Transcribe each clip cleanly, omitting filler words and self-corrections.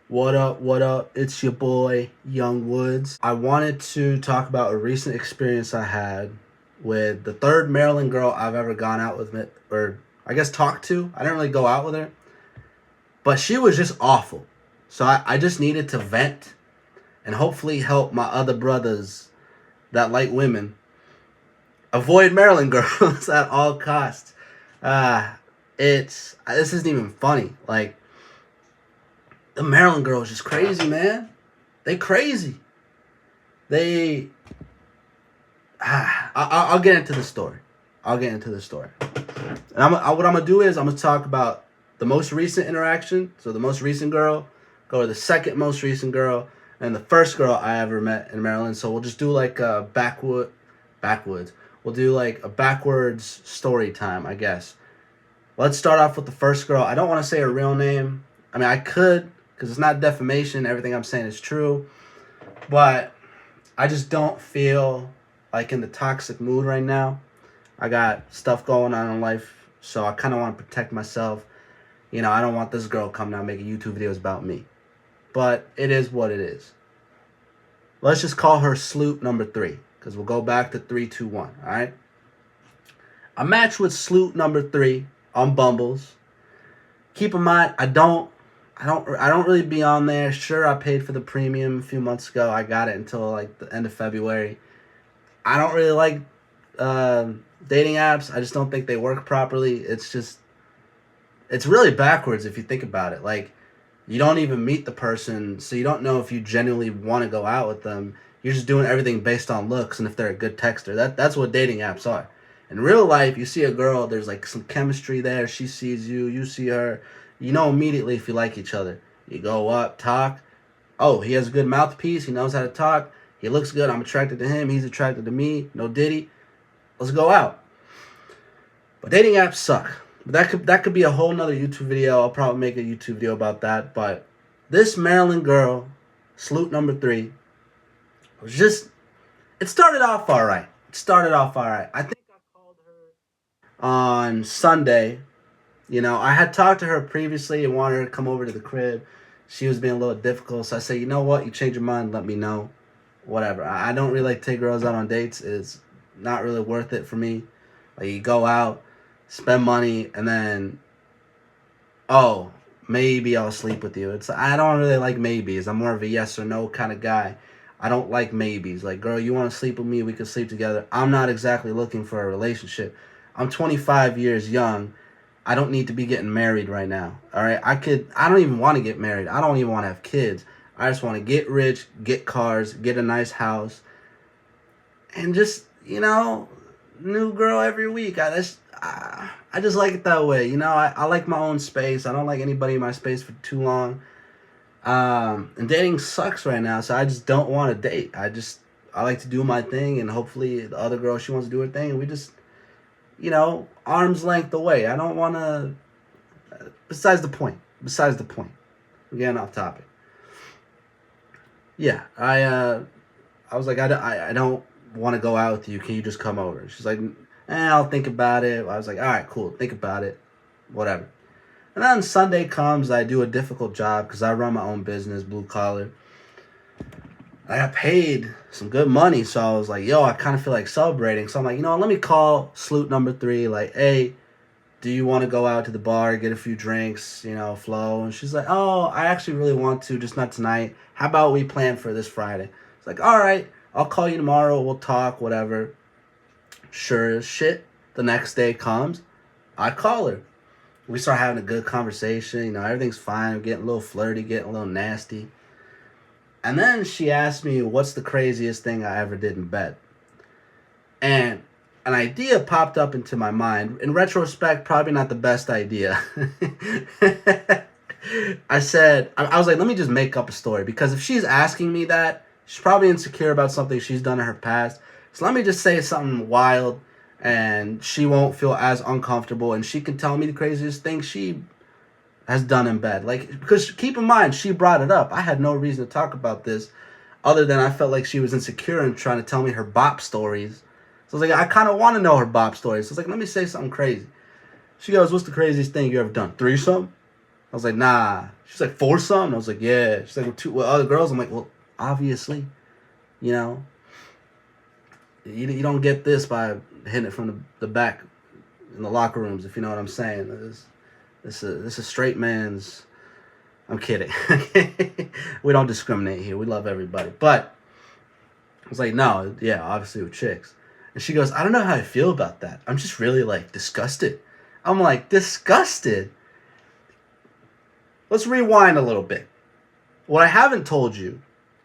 What up, what up? It's your boy, Young Woods. I wanted to talk about a recent experience I had with the third Maryland girl I've ever gone out with, or I guess talked to. I didn't really go out with her, but she was just awful. So I just needed to vent and hopefully help my other brothers that like women avoid Maryland girls at all costs. Uh, this isn't even funny. Like, the Maryland girls just crazy, man. They crazy. They. I'll get into the story. I'll get into the story. And what I'm gonna do is I'm gonna talk about the most recent interaction. So the most recent girl, go to the second most recent girl, and the first girl I ever met in Maryland. So we'll just do like a backwoods. We'll do like a backwards story time, I guess. Let's start off with the first girl. I don't want to say her real name. I mean, I could, because it's not defamation. Everything I'm saying is true. But I just don't feel like in the toxic mood right now. I got stuff going on in life, so I kind of want to protect myself. You know, I don't want this girl coming out making YouTube videos about me. But it is what it is. Let's just call her Sloot number 3, because we'll go back to 3, 2, 1, all right? I matched with Sloot number 3 on Bumbles. Keep in mind, I don't really be on there. Sure, I paid for the premium a few months ago. I got it until like the end of February. I don't really like dating apps. I just don't think they work properly. It's really backwards if you think about it. Like, you don't even meet the person, so you don't know if you genuinely want to go out with them. You're just doing everything based on looks and if they're a good texter. That's what dating apps are. In real life, you see a girl, there's like some chemistry there. She sees you, you see her. You know immediately if you like each other. You go up, talk. Oh, he has a good mouthpiece. He knows how to talk. He looks good. I'm attracted to him. He's attracted to me. No diddy. Let's go out. But dating apps suck. But that could be a whole nother YouTube video. I'll probably make a YouTube video about that. But this Maryland girl, Sloot number 3, was just, it started off all right. I think I called her on Sunday. You know, I had talked to her previously and wanted her to come over to the crib. She was being a little difficult, so I said, you know what? You change your mind, let me know. Whatever. I don't really like to take girls out on dates. It's not really worth it for me. Like, you go out, spend money, and then, oh, maybe I'll sleep with you. I don't really like maybes. I'm more of a yes or no kind of guy. I don't like maybes. Like, girl, you want to sleep with me? We can sleep together. I'm not exactly looking for a relationship. I'm 25 years young. I don't need to be getting married right now. All right. I don't even want to get married. I don't even want to have kids. I just want to get rich, get cars, get a nice house, and just, you know, new girl every week. I just like it that way. You know, I like my own space. I don't like anybody in my space for too long. And dating sucks right now, so I just don't want to date. I like to do my thing, and hopefully the other girl, she wants to do her thing, and we just, you know, arm's length away. I don't want to. Besides the point. We're getting off topic. Yeah, I was like, I don't want to go out with you. Can you just come over? She's like, I'll think about it. I was like, all right, cool. Think about it. Whatever. And then Sunday comes. I do a difficult job because I run my own business, blue collar. I got paid some good money, so I was like, yo, I kind of feel like celebrating. So I'm like, you know what, let me call Sloot number 3, like, hey, do you want to go out to the bar, get a few drinks, you know, flow? And she's like, oh, I actually really want to, just not tonight. How about we plan for this Friday? It's like, all right, I'll call you tomorrow, we'll talk, whatever. Sure as shit, the next day comes, I call her. We start having a good conversation, you know, everything's fine, we're getting a little flirty, getting a little nasty. And then she asked me, what's the craziest thing I ever did in bed? And an idea popped up into my mind. In retrospect, probably not the best idea. I was like, let me just make up a story. Because if she's asking me that, she's probably insecure about something she's done in her past. So let me just say something wild, and she won't feel as uncomfortable, and she can tell me the craziest thing she has done in bed. Like, because keep in mind, she brought it up. I had no reason to talk about this other than I felt like she was insecure and trying to tell me her bop stories. So I was like, I kind of want to know her bop stories. So I was like, let me say something crazy. She goes, what's the craziest thing you ever done? Threesome? I was like, nah. She's like, foursome? I was like, yeah. She's like, with other girls? I'm like, well, obviously, you know, you don't get this by hitting it from the back in the locker rooms, if you know what I'm saying. This is straight man's. I'm kidding. We don't discriminate here. We love everybody. But I was like, no, yeah, obviously with chicks. And she goes, I don't know how I feel about that. I'm just really like disgusted. I'm like, disgusted? Let's rewind a little bit. What I haven't told you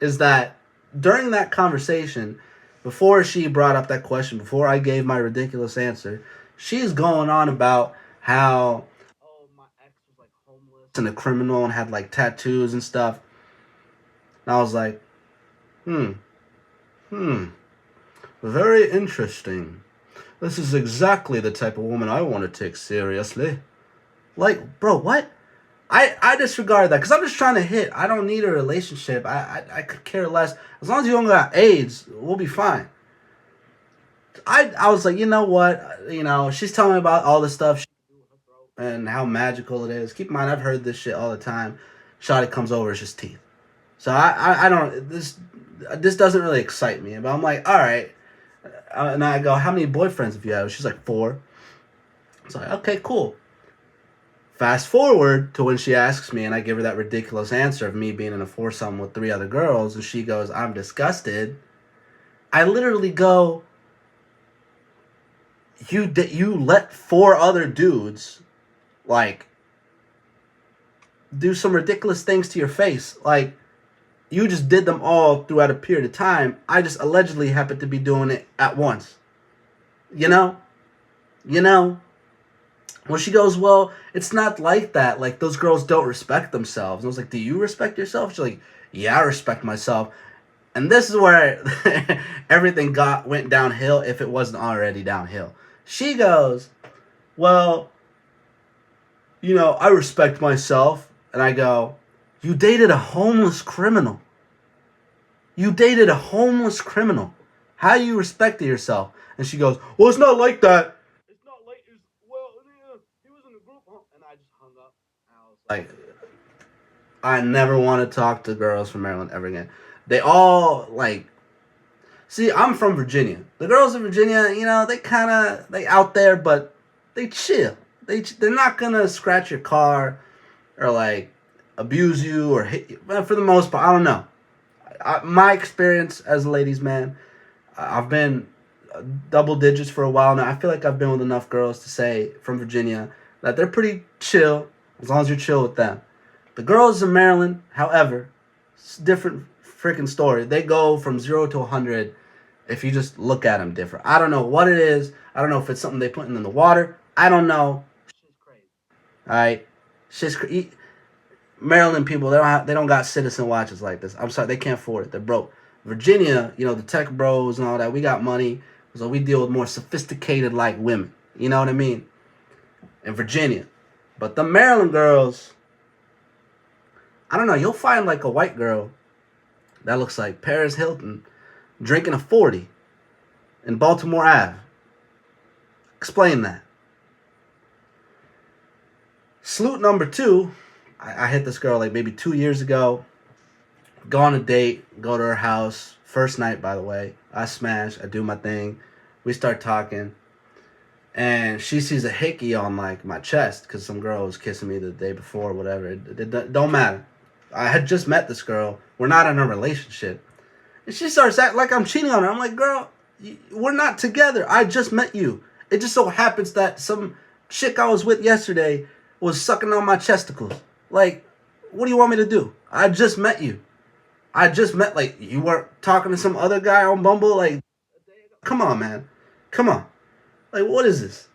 is that during that conversation, before she brought up that question, before I gave my ridiculous answer, she's going on about how, oh, my ex was like homeless and a criminal and had like tattoos and stuff. And I was like, hmm, very interesting. This is exactly the type of woman I want to take seriously. Like, bro, what? I disregard that because I'm just trying to hit. I don't need a relationship. I could care less. As long as you don't got AIDS, we'll be fine. I was like, you know what? You know, she's telling me about all the stuff and how magical it is. Keep in mind, I've heard this shit all the time. Shotty comes over, it's just teeth. So I don't, this doesn't really excite me. But I'm like, all right. And I go, how many boyfriends have you had? She's like, 4. It's like, okay, cool. Fast forward to when she asks me and I give her that ridiculous answer of me being in a foursome with 3 other girls, and she goes, I'm disgusted. I literally go, you let 4 other dudes, like, do some ridiculous things to your face. Like, you just did them all throughout a period of time. I just allegedly happened to be doing it at once. You know? Well, she goes, well, it's not like that. Like, those girls don't respect themselves. And I was like, do you respect yourself? She's like, yeah, I respect myself. And this is where everything went downhill if it wasn't already downhill. She goes, well, you know, I respect myself. And I go, you dated a homeless criminal. You dated a homeless criminal. How you respected yourself? And she goes, well, it's not like that. It's not like, well, yeah, he was in the group. And I just hung up. I was like, I never want to talk to girls from Maryland ever again. They all, like, see, I'm from Virginia. The girls in Virginia, you know, they out there, but they chill. They're not going to scratch your car or, like, abuse you or hit you. But for the most part, I don't know. My experience as a ladies' man, I've been double digits for a while now. I feel like I've been with enough girls to say from Virginia that they're pretty chill as long as you're chill with them. The girls in Maryland, however, it's a different freaking story. They go from 0 to 100 if you just look at them different. I don't know what it is. I don't know if it's something they put in the water. I don't know. Shit's crazy. All right, shit's crazy. Maryland people, they don't got citizen watches like this. I'm sorry, they can't afford it. They're broke. Virginia, you know, the tech bros and all that, we got money, so we deal with more sophisticated like women. You know what I mean? In Virginia. But the Maryland girls, I don't know, you'll find like a white girl that looks like Paris Hilton drinking a 40 in Baltimore Ave. Explain that. Salute number 2. I hit this girl like maybe 2 years ago. Go on a date, go to her house. First night, by the way. I smash, I do my thing. We start talking. And she sees a hickey on like my chest because some girl was kissing me the day before, whatever. It don't matter. I had just met this girl. We're not in a relationship. And she starts acting like I'm cheating on her. I'm like, girl, we're not together. I just met you. It just so happens that some chick I was with yesterday was sucking on my chesticles. Like, what do you want me to do? I just met you. Like, you weren't talking to some other guy on Bumble? Like, come on, man. Come on. Like, what is this?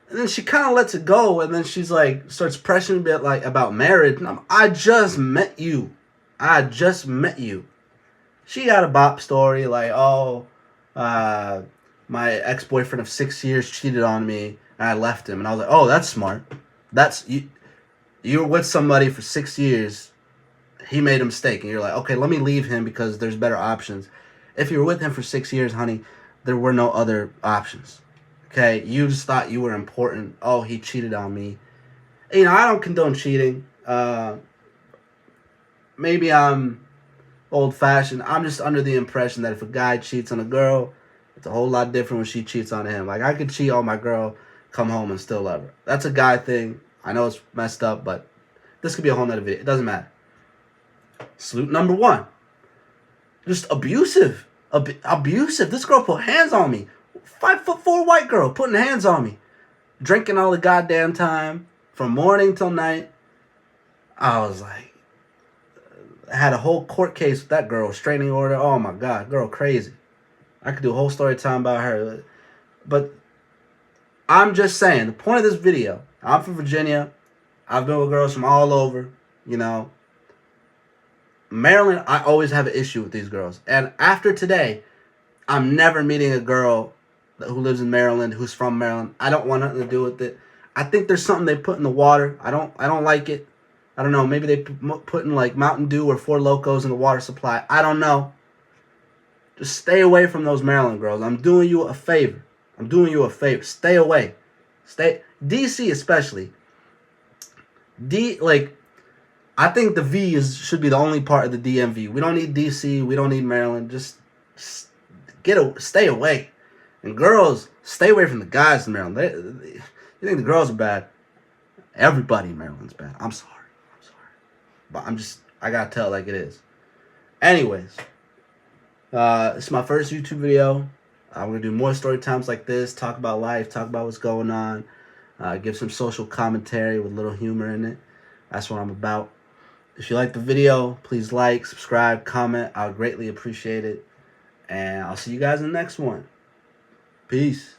And then she kind of lets it go, and then she's like, starts pressing a bit, like, about marriage. And I just met you. She got a bop story, like, oh, my ex-boyfriend of 6 years cheated on me, and I left him. And I was like, oh, that's smart. You were with somebody for 6 years. He made a mistake. And you're like, okay, let me leave him because there's better options. If you were with him for 6 years, honey, there were no other options. Okay? You just thought you were important. Oh, he cheated on me. you know, I don't condone cheating. Maybe I'm old-fashioned. I'm just under the impression that if a guy cheats on a girl, it's a whole lot different when she cheats on him. Like, I could cheat on my girl, come home, and still love her. That's a guy thing. I know it's messed up, but this could be a whole nother video. It doesn't matter. Salute number one. Just abusive. Abusive. This girl put hands on me. 5'4" white girl putting hands on me. Drinking all the goddamn time. From morning till night. I was like, I had a whole court case with that girl. Restraining order. Oh my God. Girl crazy. I could do a whole story time about her. But I'm just saying, the point of this video, I'm from Virginia. I've been with girls from all over, you know. Maryland, I always have an issue with these girls. And after today, I'm never meeting a girl who lives in Maryland, who's from Maryland. I don't want nothing to do with it. I think there's something they put in the water. I don't like it. I don't know. Maybe they put in like Mountain Dew or Four Locos in the water supply. I don't know. Just stay away from those Maryland girls. I'm doing you a favor. I'm doing you a favor. Stay away. Stay. DC especially. I think the V should be the only part of the DMV. We don't need DC. We don't need Maryland. Just stay away. And girls, stay away from the guys in Maryland. You think the girls are bad? Everybody in Maryland's bad. I'm sorry. But I gotta tell it like it is. Anyways, it's my first YouTube video. I'm gonna do more story times like this. Talk about life. Talk about what's going on. Give some social commentary with a little humor in it. That's what I'm about. If you like the video, please like, subscribe, comment. I would greatly appreciate it. And I'll see you guys in the next one. Peace.